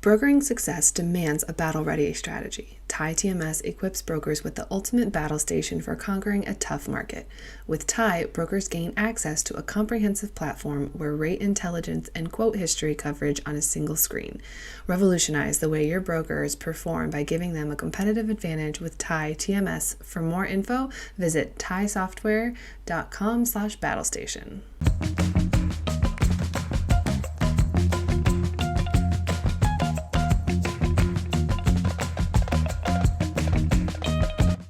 Brokering success demands a battle-ready strategy. TIE TMS equips brokers with the ultimate battle station for conquering a tough market. With TIE, brokers gain access to a comprehensive platform where rate intelligence and quote history coverage on a single screen. Revolutionize the way your brokers perform by giving them a competitive advantage with TIE TMS. For more info, visit tiesoftware.com/battlestation.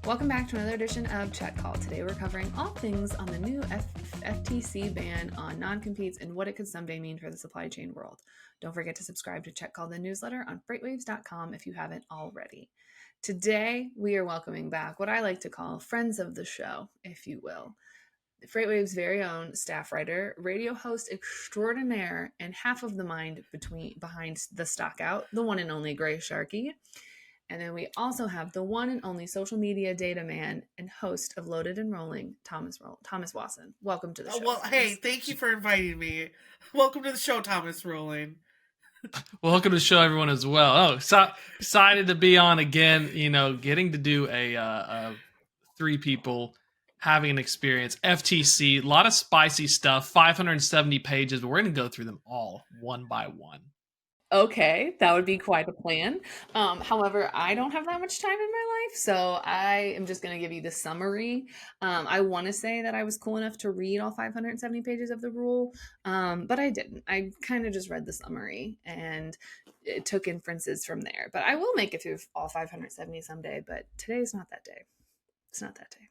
Welcome back to another edition of Check Call. Today we're covering all things on the new FTC ban on non-competes and what it could someday mean for the supply chain world. Don't forget to subscribe to Check Call, the newsletter, on FreightWaves.com if you haven't already. Today we are welcoming back what I like to call friends of the show, if you will. FreightWaves' very own staff writer, radio host extraordinaire, and half of the mind behind the stock out, the one and only Gray Sharky. And then we also have the one and only social media data man and host of Loaded and Rolling, Thomas Wasson. Welcome to the show. Well, hey, thank you for inviting me. Welcome to the show, Thomas Rolling. Welcome to the show, everyone, as well. Oh, so excited to be on again. You know, getting to do a three people having an experience. FTC, a lot of spicy stuff, 570 pages, but we're going to go through them all one by one. Okay, that would be quite a plan. However, I don't have that much time in my life, so I am just going to give you the summary. I want to say that I was cool enough to read all 570 pages of the rule, but I didn't. I kind of just read the summary and it took inferences from there. But I will make it through all 570 someday, but today's not that day. It's not that day.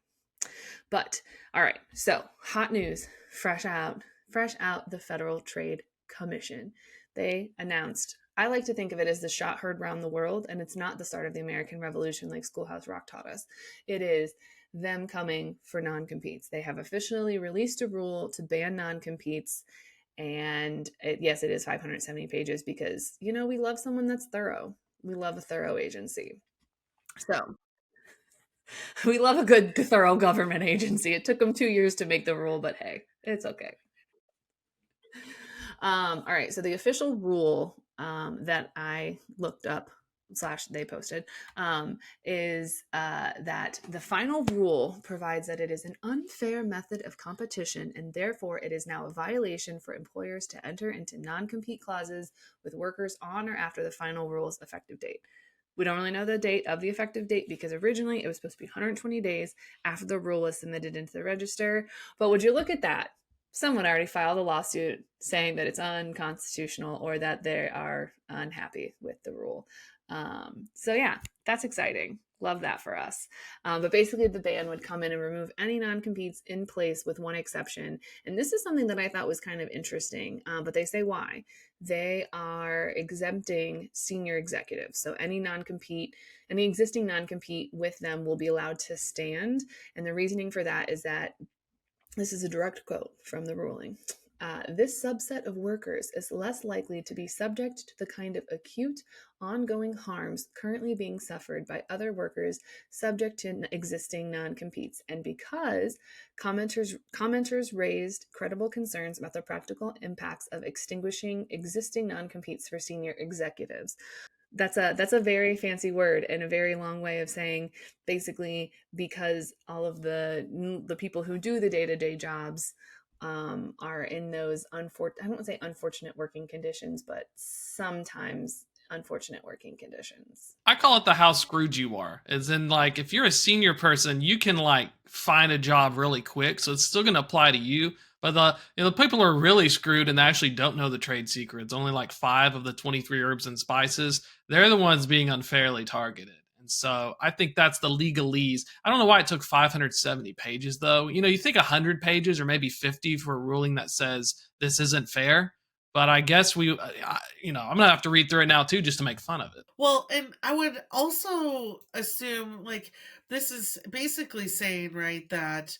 But all right, so hot news, fresh out the Federal Trade Commission. They announced, I like to think of it as the shot heard round the world, and it's not the start of the American Revolution like Schoolhouse Rock taught us. It is them coming for non-competes. They have officially released a rule to ban non-competes, and yes, it is 570 pages because, you know, we love someone that's thorough. We love a thorough agency. So we love a good, thorough government agency. It took them 2 years to make the rule, but hey, it's okay. All right, so the official rule that I looked up / they posted is that the final rule provides that it is an unfair method of competition, and therefore it is now a violation for employers to enter into non-compete clauses with workers on or after the final rule's effective date. We don't really know the date of the effective date because originally it was supposed to be 120 days after the rule was submitted into the register. But would you look at that? Someone already filed a lawsuit saying that it's unconstitutional or that they are unhappy with the rule. So yeah, that's exciting. Love that for us. But basically the ban would come in and remove any non-competes in place with one exception. And this is something that I thought was kind of interesting, but they say why. They are exempting senior executives. So any existing non-compete with them will be allowed to stand. And the reasoning for that is that this is a direct quote from the ruling. This subset of workers is less likely to be subject to the kind of acute, ongoing harms currently being suffered by other workers subject to existing non-competes, and because commenters raised credible concerns about the practical impacts of extinguishing existing non-competes for senior executives. That's a very fancy word and a very long way of saying basically because all of the people who do the day-to-day jobs are in those I don't say unfortunate working conditions, but sometimes unfortunate working conditions. I call it the how screwed you are. As in, like, if you're a senior person, you can like find a job really quick, so it's still going to apply to you. But the people are really screwed and they actually don't know the trade secrets. Only like 5 of the 23 herbs and spices. They're the ones being unfairly targeted. And so I think that's the legalese. I don't know why it took 570 pages, though. You know, you think 100 pages or maybe 50 for a ruling that says this isn't fair. But I guess I'm going to have to read through it now, too, just to make fun of it. Well, and I would also assume, like, this is basically saying, right, that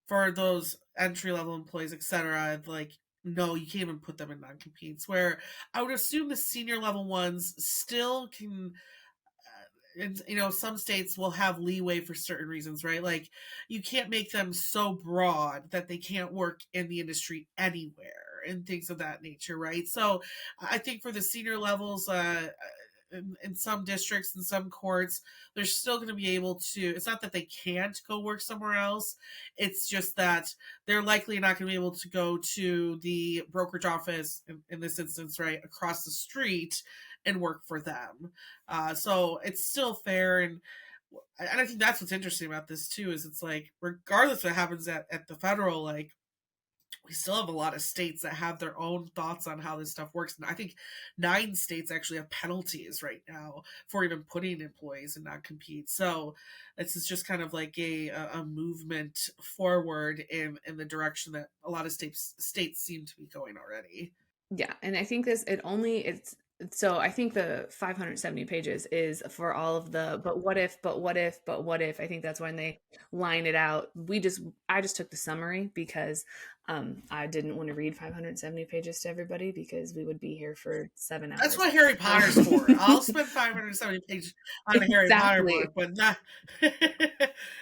for those entry-level employees, etc., like, no, you can't even put them in non-competes, where I would assume the senior-level ones still can... and, you know, some states will have leeway for certain reasons, right? Like, you can't make them so broad that they can't work in the industry anywhere and things of that nature, right? So I think for the senior levels, in some districts, in some courts, they're still going to be able to. It's not that they can't go work somewhere else. It's just that they're likely not going to be able to go to the brokerage office in this instance, right across the street, and work for them. So it's still fair, and I think that's what's interesting about this too. Is it's like regardless of what happens at the federal, like we still have a lot of states that have their own thoughts on how this stuff works. And I think 9 states actually have penalties right now for even putting employees in non-compete. So this is just kind of like a movement forward in the direction that a lot of states seem to be going already. Yeah, and I think it's so I think the 570 pages is for all of the but what if, but what if, but what if. I think that's when they line it out. I just took the summary because I didn't want to read 570 pages to everybody because we would be here for 7 That's hours. what Harry Potter's for. I'll spend 570 pages on a Harry Potter Exactly. book, but not.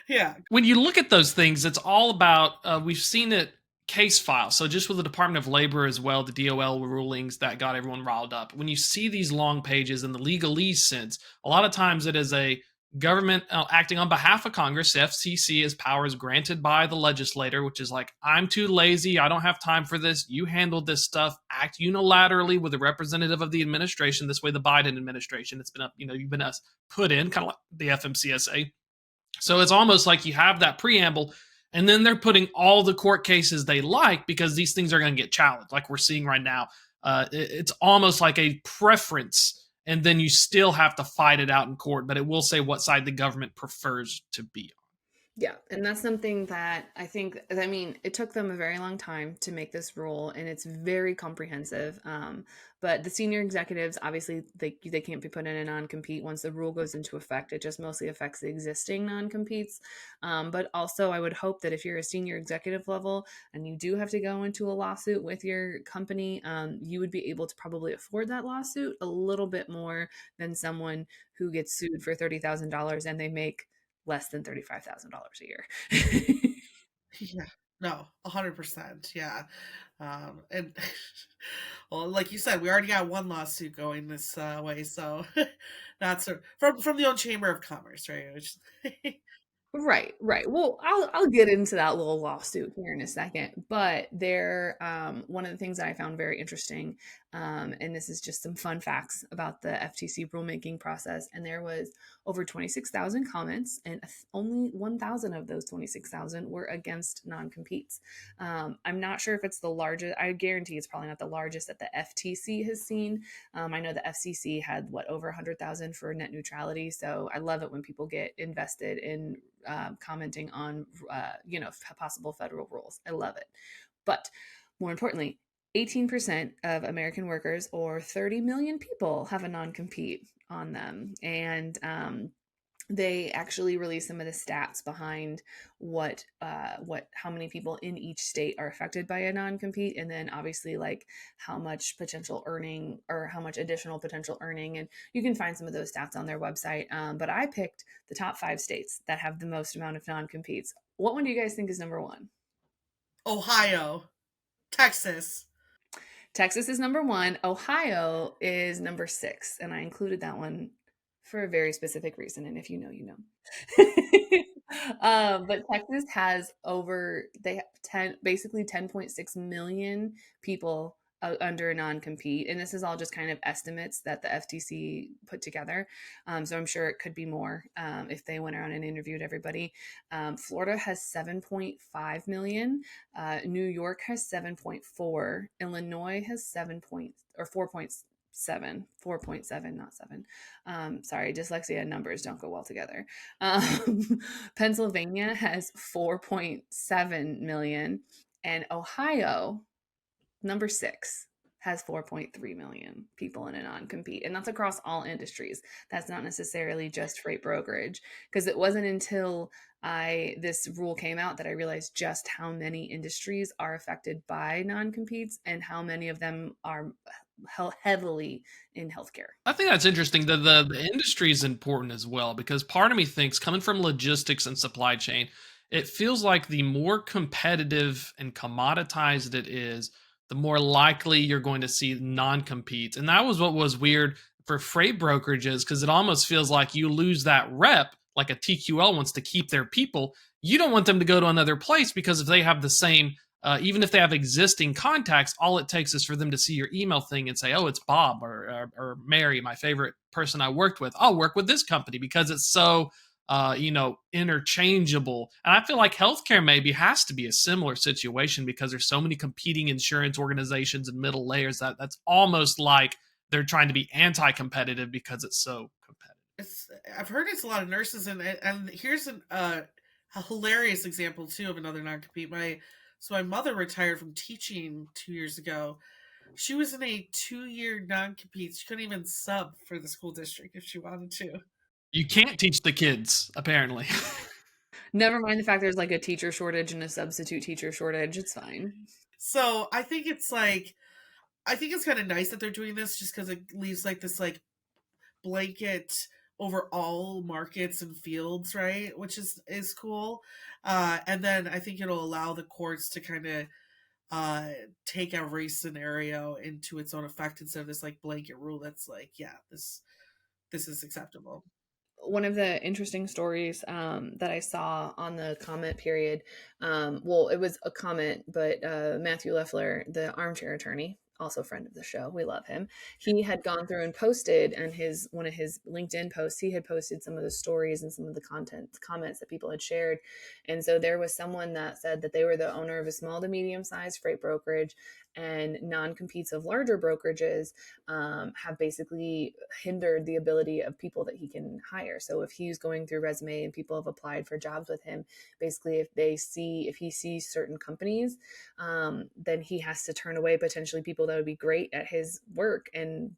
Yeah. When you look at those things, it's all about, we've seen it case file. So just with the Department of Labor as well, the DOL rulings that got everyone riled up. When you see these long pages in the legalese sense, a lot of times it is a government acting on behalf of Congress. The FCC is powers granted by the legislator, which is like, I'm too lazy. I don't have time for this. You handle this stuff. Act unilaterally with a representative of the administration. This way, the Biden administration, it's been up, you've been put in, kind of like the FMCSA. So it's almost like you have that preamble, and then they're putting all the court cases they like because these things are going to get challenged, like we're seeing right now. It's almost like a preference, and then you still have to fight it out in court, but it will say what side the government prefers to be on. Yeah, and that's something that I mean, it took them a very long time to make this rule, and it's very comprehensive. But the senior executives, obviously, they can't be put in a non-compete once the rule goes into effect. It just mostly affects the existing non-competes. But also, I would hope that if you're a senior executive level and you do have to go into a lawsuit with your company, you would be able to probably afford that lawsuit a little bit more than someone who gets sued for $30,000 and they make less than $35,000 a year. Yeah. No, 100%. Yeah. And well, like you said, we already got one lawsuit going this way, so that's from the old Chamber of Commerce, right? Which, Right, right. Well, I'll get into that little lawsuit here in a second, but one of the things that I found very interesting, and this is just some fun facts about the FTC rulemaking process, and there was over 26,000 comments, and only 1,000 of those 26,000 were against non-competes. I'm not sure if it's the largest. I guarantee it's probably not the largest that the FTC has seen. I know the FCC had over 100,000 for net neutrality, so I love it when people get invested in commenting on possible federal rules. I love it. But more importantly, 18% of American workers, or 30 million people, have a non-compete on them. And they actually release some of the stats behind how many people in each state are affected by a non-compete, and then obviously like how much potential earning or how much additional potential earning, and you can find some of those stats on their website. But I picked the top 5 states that have the most amount of non-competes. What one do you guys think is number 1? Ohio, Texas. Texas is number 1. Ohio is number 6, and I included that one for a very specific reason, and if you know, you know. But Texas has basically 10.6 million people under a non-compete, and this is all just kind of estimates that the FTC put together. So I'm sure it could be more if they went around and interviewed everybody. Florida has 7.5 million. New York has 7.4. Illinois has 4.7, not 7. Sorry, dyslexia and numbers don't go well together. Pennsylvania has 4.7 million, and Ohio, number 6, has 4.3 million people in a non-compete, and that's across all industries. That's not necessarily just freight brokerage, because it wasn't until this rule came out that I realized just how many industries are affected by non-competes and how many of them are heavily in healthcare. I think that's interesting. The industry is important as well, because part of me thinks, coming from logistics and supply chain, it feels like the more competitive and commoditized it is, the more likely you're going to see non-competes. And that was what was weird for freight brokerages because it almost feels like you lose that rep. Like a TQL wants to keep their people. You don't want them to go to another place because if they have the same, even if they have existing contacts, all it takes is for them to see your email thing and say, "Oh, it's Bob or Mary, my favorite person I worked with. I'll work with this company because it's so interchangeable." And I feel like healthcare maybe has to be a similar situation because there's so many competing insurance organizations and middle layers that's almost like they're trying to be anti-competitive because it's so competitive. I've heard it's a lot of nurses, and here's a hilarious example too of another non-compete. My mother retired from teaching 2 years ago. She was in a 2-year non-compete. She couldn't even sub for the school district if she wanted to. You can't teach the kids, apparently. Never mind the fact there's like a teacher shortage and a substitute teacher shortage. It's fine. So I think it's kind of nice that they're doing this just because it leaves like this like blanket over all markets and fields, right? Which is cool. And then I think it'll allow the courts to kind of uh take every scenario into its own effect instead of this like blanket rule that's like, yeah, this is acceptable. One of the interesting stories that I saw on the comment period, well, it was a comment, but Matthew Leffler, the armchair attorney, also a friend of the show, we love him. He had gone through and posted, and his one of his LinkedIn posts, he had posted some of the stories and some of the comments that people had shared. And so there was someone that said that they were the owner of a small to medium sized freight brokerage, and non-competes of larger brokerages have basically hindered the ability of people that he can hire. So if he's going through resume and people have applied for jobs with him, basically if he sees certain companies, then he has to turn away potentially people that would be great at his work and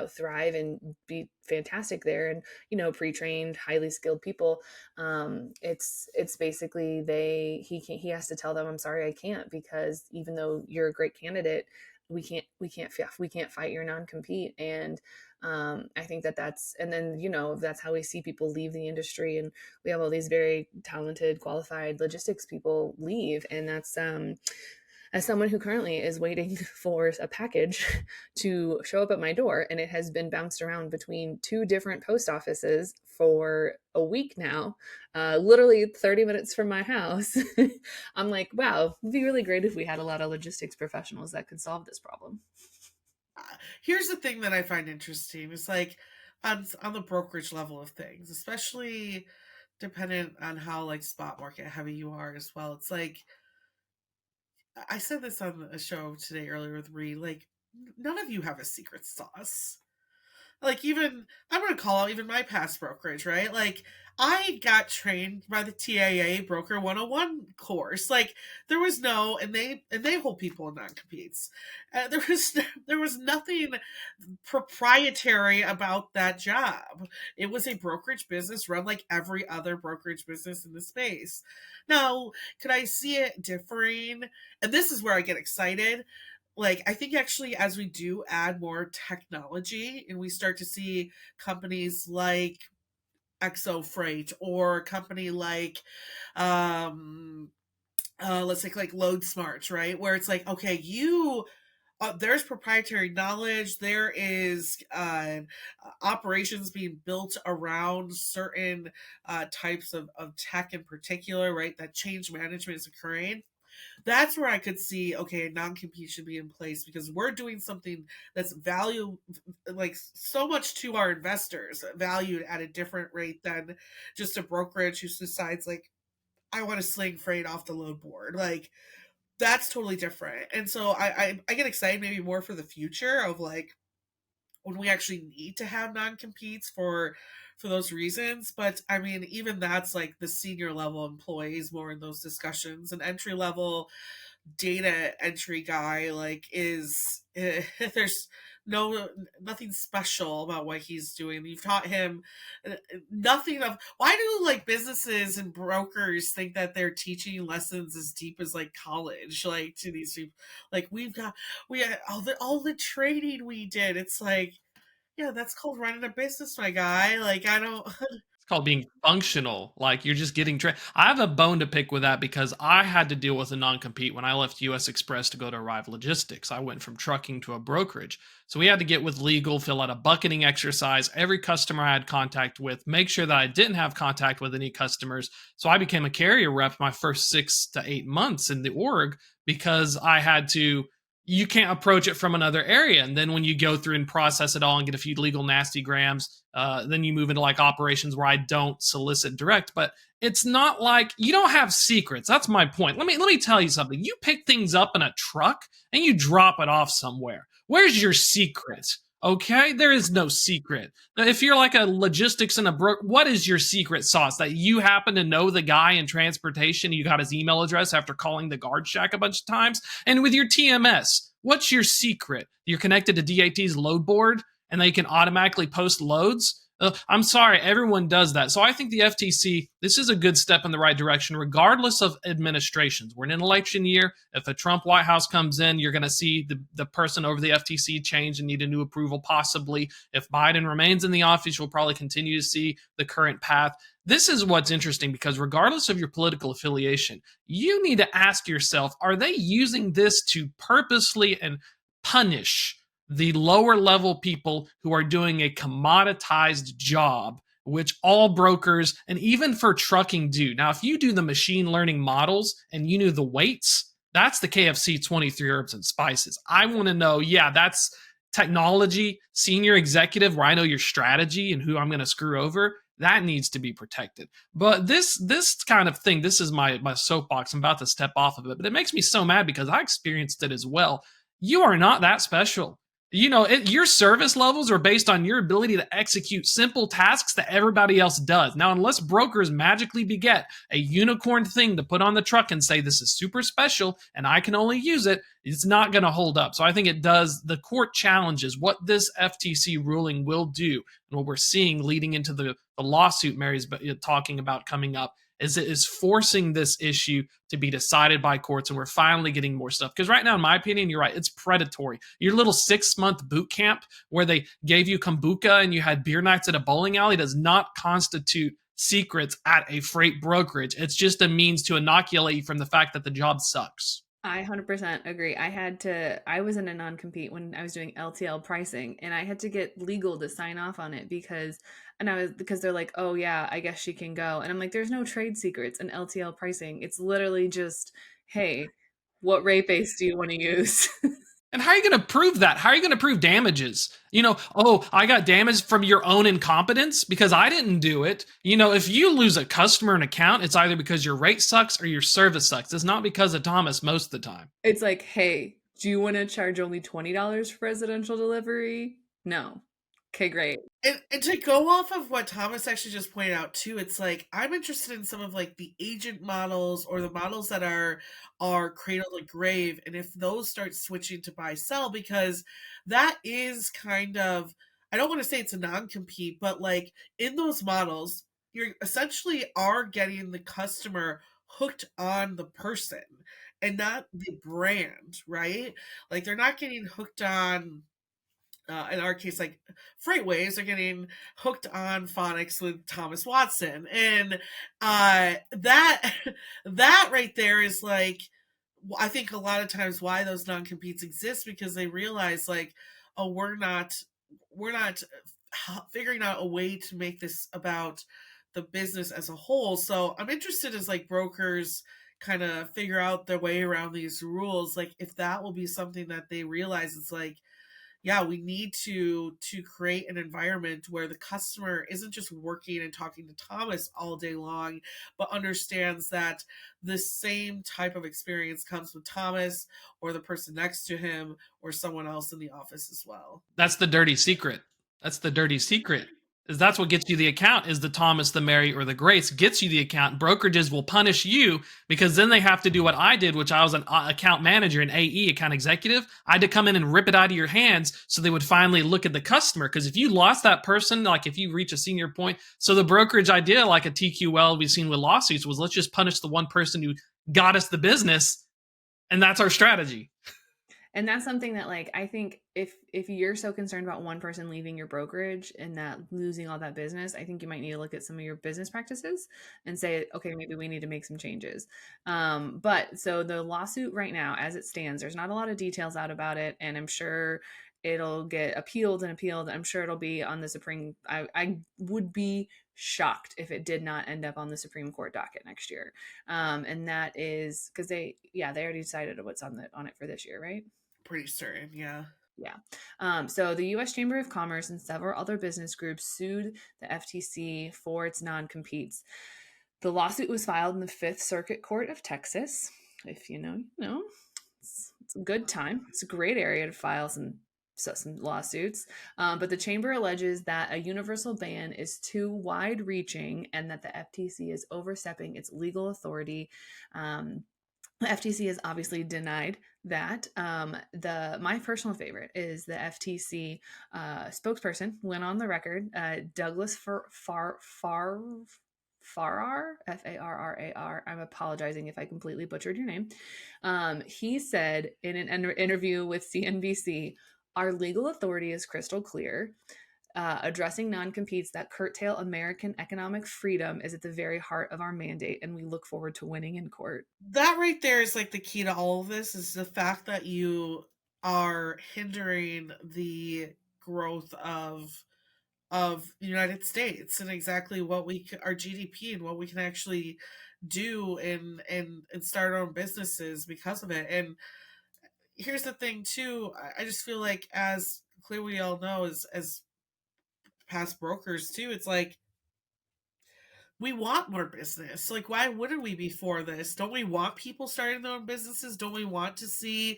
thrive and be fantastic there, and pre-trained, highly skilled people. It's basically he has to tell them, "I'm sorry, I can't, because even though you're a great candidate, we can't fight your non-compete." And I think that's, and then that's how we see people leave the industry, and we have all these very talented, qualified logistics people leave. And that's as someone who currently is waiting for a package to show up at my door, and it has been bounced around between two different post offices for a week now, literally 30 minutes from my house. I'm like, wow, it'd be really great if we had a lot of logistics professionals that could solve this problem. Here's the thing that I find interesting is like on the brokerage level of things, especially dependent on how like spot market heavy you are as well. It's like I said this on a show today earlier with Ree, like none of you have a secret sauce. Like even I'm gonna call out even my past brokerage, right? Like I got trained by the TAA Broker 101 course. Like there was no, and they hold people in non-competes. There was nothing proprietary about that job. It was a brokerage business run like every other brokerage business in the space. Now, could I see it differing? And this is where I get excited. Like I think actually as we do add more technology and we start to see companies like Exo Freight or a company like um let's say like Load Smart, right? Where it's like, okay, there's proprietary knowledge, there is operations being built around certain types of tech in particular, right? That change management is occurring. That's where I could see, okay, a non-compete should be in place because we're doing something that's value like so much to our investors, valued at a different rate than just a brokerage who decides like, I want to sling freight off the load board. Like that's totally different. And so I get excited maybe more for the future of like when we actually need to have non-competes for those reasons. But I mean, even that's like the senior level employees more in those discussions, and entry level data entry guy like is there's nothing special about what he's doing. You've taught him nothing of why do like businesses and brokers think that they're teaching lessons as deep as like college, like to these people. Like we had all the training we did. It's like, yeah, that's called running a business, my guy. Like I don't It's called being functional. Like you're just getting I have a bone to pick with that because I had to deal with a non-compete when I left US Express to go to Arrive Logistics. I went from trucking to a brokerage. So we had to get with legal, fill out a bucketing exercise, every customer I had contact with, make sure that I didn't have contact with any customers. So I became a carrier rep my first 6 to 8 months in the org because I had to, you can't approach it from another area. And then when you go through and process it all and get a few legal nasty grams, then you move into like operations where I don't solicit direct. But it's not like you don't have secrets. That's my point. Let me tell you something. You pick things up in a truck and you drop it off somewhere. Where's your secret? Okay, there is no secret. Now, if you're like a logistics and a what is your secret sauce? That you happen to know the guy in transportation, you got his email address after calling the guard shack a bunch of times? And with your TMS, what's your secret? You're connected to DAT's load board and they can automatically post loads? I'm sorry, everyone does that. So I think the FTC, this is a good step in the right direction, regardless of administrations. We're in an election year. If a Trump White House comes in, you're going to see the person over the FTC change and need a new approval, possibly. If Biden remains in the office, you'll probably continue to see the current path. This is what's interesting because regardless of your political affiliation, you need to ask yourself, are they using this to purposely and punish the lower level people who are doing a commoditized job, which all brokers and even for trucking do? Now, if you do the machine learning models and you knew the weights, that's the KFC 23 herbs and spices. I want to know, yeah, that's technology, senior executive, where I know your strategy and who I'm going to screw over. That needs to be protected. But this kind of thing, this is my soapbox. I'm about to step off of it, but it makes me so mad because I experienced it as well. You are not that special. Your service levels are based on your ability to execute simple tasks that everybody else does. Now, unless brokers magically beget a unicorn thing to put on the truck and say this is super special and I can only use it, it's not going to hold up. So I think it does. The court challenges what this FTC ruling will do and what we're seeing leading into the lawsuit Mary's talking about coming up is it is forcing this issue to be decided by courts, and we're finally getting more stuff. Because right now, in my opinion, you're right, it's predatory. Your little 6-month boot camp where they gave you kombucha and you had beer nights at a bowling alley does not constitute secrets at a freight brokerage. It's just a means to inoculate you from the fact that the job sucks. I 100% agree. I was in a non-compete when I was doing LTL pricing, and I had to get legal to sign off on it because they're like, oh yeah, I guess she can go. And I'm like, there's no trade secrets in LTL pricing. It's literally just, hey, what rate base do you want to use? And how are you going to prove that? How are you going to prove damages? Oh, I got damaged from your own incompetence because I didn't do it. If you lose a customer an account, it's either because your rate sucks or your service sucks. It's not because of Thomas most of the time. It's like, hey, do you want to charge only $20 for residential delivery? No. Okay, great. And to go off of what Thomas actually just pointed out too, it's like I'm interested in some of like the agent models or the models that are cradle to grave, and if those start switching to buy sell, because that is kind of, I don't want to say it's a non-compete, but like in those models, you're essentially are getting the customer hooked on the person and not the brand, right? Like they're not getting hooked on in our case, like FreightWaves are getting hooked on phonics with Thomas Watson, and that that right there is like, I think a lot of times why those non-competes exist, because they realize like, oh, we're not figuring out a way to make this about the business as a whole. So I'm interested as like brokers kind of figure out their way around these rules, like if that will be something that they realize. It's like, yeah, we need to create an environment where the customer isn't just working and talking to Thomas all day long, but understands that the same type of experience comes with Thomas or the person next to him or someone else in the office as well. That's the dirty secret. Is that's what gets you the account, is the Thomas, the Mary, or the Grace gets you the account. Brokerages will punish you because then they have to do what I did, which I was an account manager, an AE, account executive. I had to come in and rip it out of your hands so they would finally look at the customer. Because if you lost that person, like if you reach a senior point, so the brokerage idea, like a TQL we've seen with lawsuits, was let's just punish the one person who got us the business, and that's our strategy. And that's something that, like, I think if you're so concerned about one person leaving your brokerage and that losing all that business, I think you might need to look at some of your business practices and say, okay, maybe we need to make some changes. But so the lawsuit right now, as it stands, there's not a lot of details out about it, and I'm sure it'll get appealed and appealed. I'm sure it'll be on the Supreme. I would be shocked if it did not end up on the Supreme Court docket next year. And that is because they already decided what's on it for this year, right? Pretty certain, yeah. Yeah. So the U.S. Chamber of Commerce and several other business groups sued the FTC for its non-competes. The lawsuit was filed in the Fifth Circuit Court of Texas. If you know, you know. It's a good time. It's a great area to file some lawsuits. But the chamber alleges that a universal ban is too wide-reaching and that the FTC is overstepping its legal authority. The FTC has obviously denied that. My personal favorite is the FTC spokesperson went on the record, Douglas Farrar, Farrar. I'm apologizing if I completely butchered your name. He said in an interview with CNBC, our legal authority is crystal clear. Addressing non-competes that curtail American economic freedom is at the very heart of our mandate, and we look forward to winning in court. That right there is like the key to all of this, is the fact that you are hindering the growth of the United States and exactly what our GDP and what we can actually do and start our own businesses because of it. And here's the thing too, I just feel like, as clearly we all know, as past brokers too, it's like we want more business. Like, why wouldn't we be for this? Don't we want people starting their own businesses? Don't we want to see,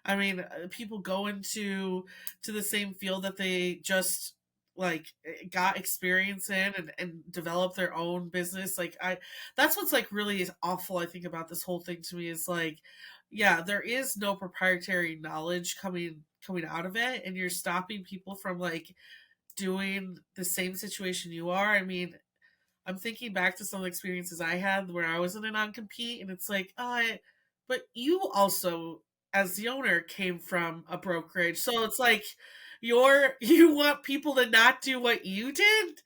I mean, people go into the same field that they just like got experience in and develop their own business? Like, that's what's like really awful, I think, about this whole thing to me, is like, yeah, there is no proprietary knowledge coming out of it, and you're stopping people from like doing the same situation you are. I mean, I'm thinking back to some experiences I had where I was in a non-compete, and it's like, but you also, as the owner, came from a brokerage, so it's like you want people to not do what you did.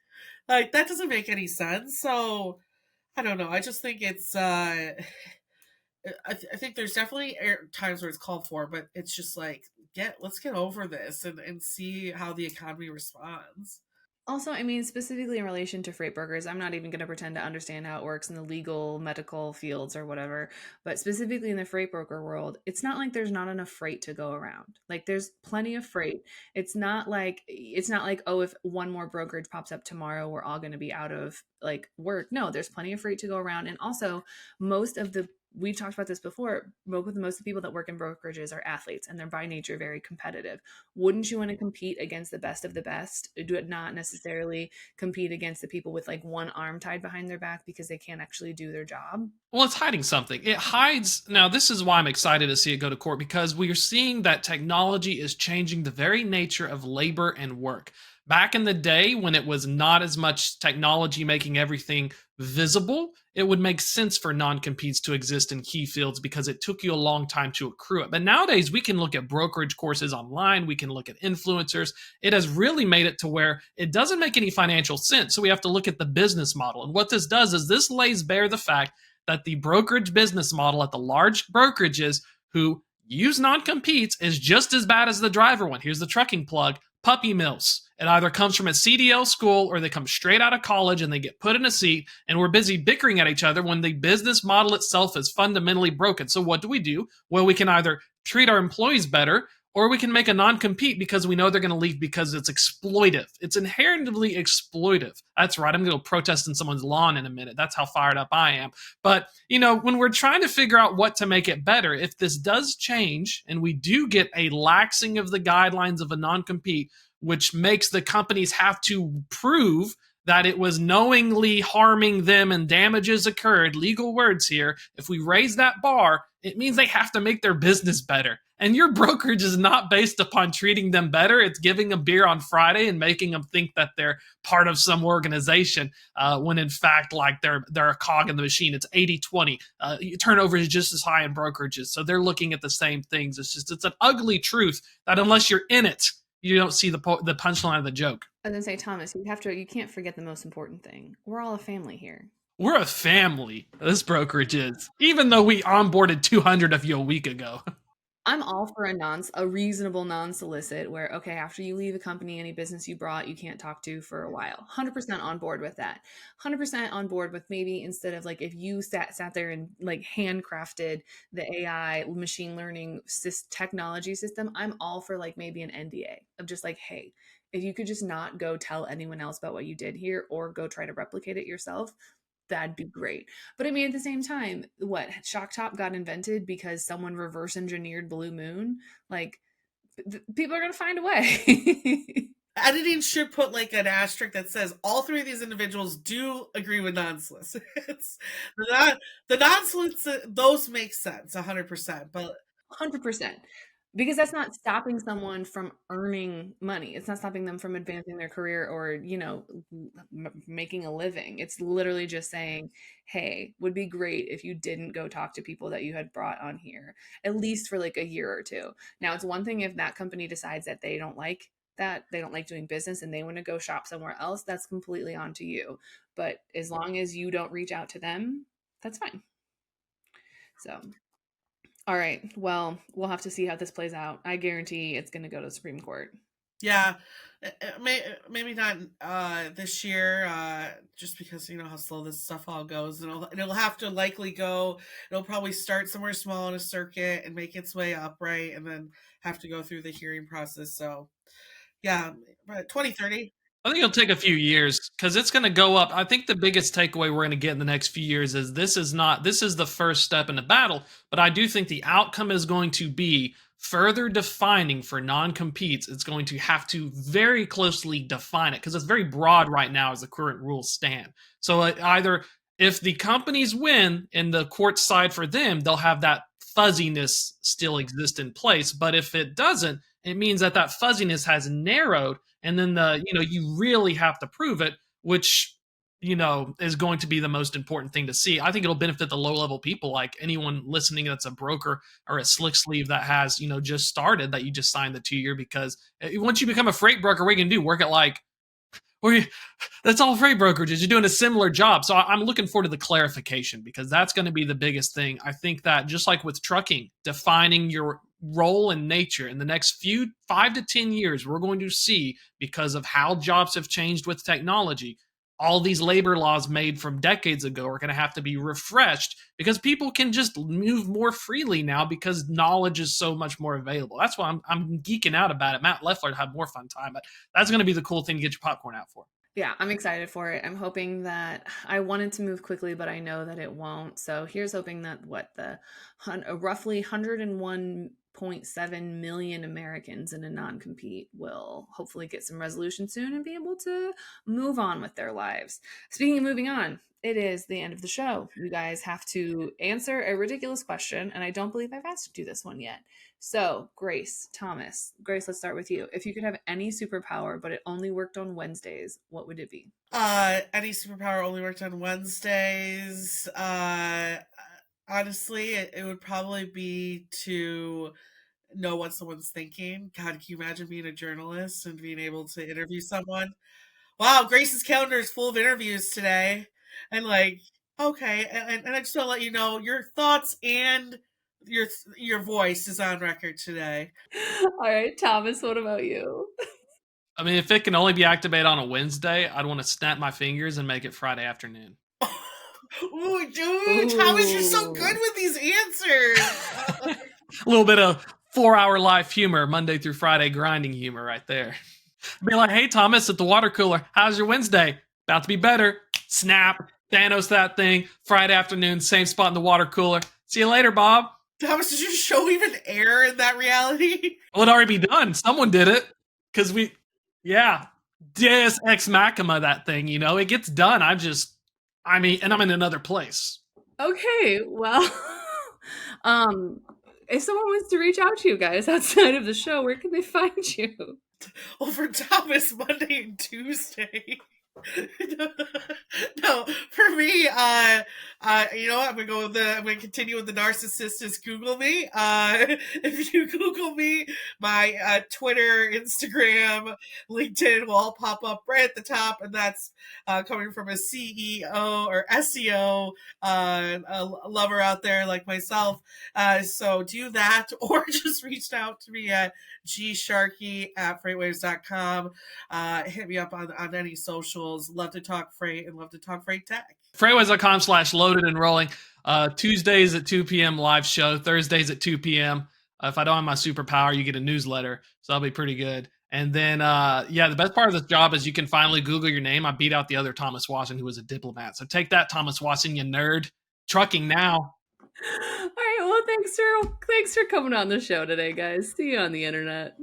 Like, that doesn't make any sense. So I don't know. I just think it's I think there's definitely times where it's called for, but it's just like, let's get over this and see how the economy responds. Also, I mean, specifically in relation to freight brokers, I'm not even going to pretend to understand how it works in the legal, medical fields or whatever, but specifically in the freight broker world, it's not like there's not enough freight to go around. Like, there's plenty of freight. It's not like, oh, if one more brokerage pops up tomorrow, we're all going to be out of like work. No, there's plenty of freight to go around. And also, we've talked about this before, most of the people that work in brokerages are athletes, and they're by nature very competitive. Wouldn't you want to compete against the best of the best? Do it not necessarily compete against the people with like one arm tied behind their back because they can't actually do their job? Well, it's hiding something. It hides. Now, this is why I'm excited to see it go to court, because we are seeing that technology is changing the very nature of labor and work. Back in the day, when it was not as much technology making everything visible, it would make sense for non-competes to exist in key fields because it took you a long time to accrue it. But nowadays, we can look at brokerage courses online. We can look at influencers. It has really made it to where it doesn't make any financial sense. So we have to look at the business model. And what this does is this lays bare the fact that the brokerage business model at the large brokerages who use non-competes is just as bad as the driver one. Here's the trucking plug: puppy mills. It either comes from a CDL school or they come straight out of college and they get put in a seat, and we're busy bickering at each other when the business model itself is fundamentally broken. So what do? Well, we can either treat our employees better, or we can make a non-compete because we know they're going to leave because it's exploitive. It's inherently exploitive. That's right. I'm going to protest in someone's lawn in a minute. That's how fired up I am. But, when we're trying to figure out what to make it better, if this does change and we do get a laxing of the guidelines of a non-compete, which makes the companies have to prove that it was knowingly harming them and damages occurred, legal words here, if we raise that bar, it means they have to make their business better. And your brokerage is not based upon treating them better. It's giving them beer on Friday and making them think that they're part of some organization, when in fact, like they're a cog in the machine. It's 80-20. Turnover is just as high in brokerages. So they're looking at the same things. It's an ugly truth that unless you're in it, you don't see the punchline of the joke. I was gonna say, Thomas, you can't forget the most important thing. We're all a family here. We're a family. This brokerage is, even though we onboarded 200 of you a week ago. I'm all for a reasonable non-solicit where, okay, after you leave a company, any business you brought, you can't talk to for a while. 100% on board with that. 100% on board with maybe instead of like if you sat there and like handcrafted the AI machine learning technology system, I'm all for like maybe an NDA of just like, hey, if you could just not go tell anyone else about what you did here or go try to replicate it yourself, that'd be great. But I mean, at the same time, what Shock Top got invented because someone reverse engineered Blue Moon? Like, people are going to find a way. Editing should put like an asterisk that says all three of these individuals do agree with non-solicits. The non-solicits, those make sense 100%, but 100%. Because that's not stopping someone from earning money. It's not stopping them from advancing their career or, making a living. It's literally just saying, hey, would be great if you didn't go talk to people that you had brought on here, at least for like a year or two. Now, it's one thing if that company decides that they don't like doing business and they want to go shop somewhere else, that's completely on to you. But as long as you don't reach out to them, that's fine. So... all right. Well, we'll have to see how this plays out. I guarantee it's going to go to the Supreme Court. Yeah, maybe not this year, just because you know how slow this stuff all goes, and it'll have to likely go. It'll probably start somewhere small in a circuit and make its way up, right, and then have to go through the hearing process. So, yeah, 2030. I think it'll take a few years because it's going to go up. I think the biggest takeaway we're going to get in the next few years is this is the first step in the battle, but I do think the outcome is going to be further defining for non-competes. It's going to have to very closely define it because it's very broad right now as the current rules stand. So either if the companies win and the court side for them, they'll have that fuzziness still exist in place. But if it doesn't, it means that fuzziness has narrowed, and then you really have to prove it, which is going to be the most important thing to see. I think it'll benefit the low level people, like anyone listening that's a broker or a slick sleeve that has just started, that you just signed the 2-year, because once you become a freight broker, what you can do, work at like that's all freight brokerages. You're doing a similar job. So I'm looking forward to the clarification because that's going to be the biggest thing. I think that just like with trucking, defining your role and nature in the next 5 to 10 years, we're going to see, because of how jobs have changed with technology, all these labor laws made from decades ago are going to have to be refreshed because people can just move more freely now because knowledge is so much more available. That's why I'm geeking out about it. Matt Leffler had more fun time, but that's going to be the cool thing to get your popcorn out for. Yeah, I'm excited for it. I'm hoping that I wanted to move quickly, but I know that it won't. So here's hoping that roughly 101.7 million Americans in a non-compete will hopefully get some resolution soon and be able to move on with their lives. Speaking of moving on, it is the end of the show. You guys have to answer a ridiculous question, and I don't believe I've asked you this one yet. So, Grace, let's start with you. If you could have any superpower, but it only worked on Wednesdays, what would it be? Any superpower only worked on Wednesdays. Honestly, it would probably be to know what someone's thinking. God, can you imagine being a journalist and being able to interview someone? Wow, Grace's calendar is full of interviews today. And like, okay, and I just want to let you know your thoughts and your voice is on record today. All right, Thomas, what about you? I mean, if it can only be activated on a Wednesday, I'd want to snap my fingers and make it Friday afternoon. Ooh, dude, Thomas, you're so good with these answers. A little bit of 4-hour life humor, Monday through Friday grinding humor right there. Be like, hey, Thomas, at the water cooler, how's your Wednesday? About to be better. Snap, Thanos that thing, Friday afternoon, same spot in the water cooler. See you later, Bob. Thomas, did your show even air in that reality? Well, it'd already be done. Someone did it. Because Deus ex machina that thing, you know, it gets done. And I'm in another place. Okay, well, um, if someone wants to reach out to you guys outside of the show, where can they find you? Over Thomas Monday and Tuesday. No, for me, you know what? I'm gonna continue with the narcissist. Google me. If you Google me, my Twitter, Instagram, LinkedIn will all pop up right at the top, and that's coming from a CEO or SEO a lover out there like myself. So do that, or just reach out to me at gsharkey@freightwaves.com. Hit me up on any socials. Love to talk freight and love to talk freight tech. FreightWaves.com/loaded and rolling. Tuesdays at 2 p.m. live show. Thursdays at 2 p.m. If I don't have my superpower, you get a newsletter. So that'll be pretty good. And then, the best part of this job is you can finally Google your name. I beat out the other Thomas Watson, who was a diplomat. So take that, Thomas Watson, you nerd. Trucking now. All right, well, thanks for coming on the show today, guys. See you on the internet.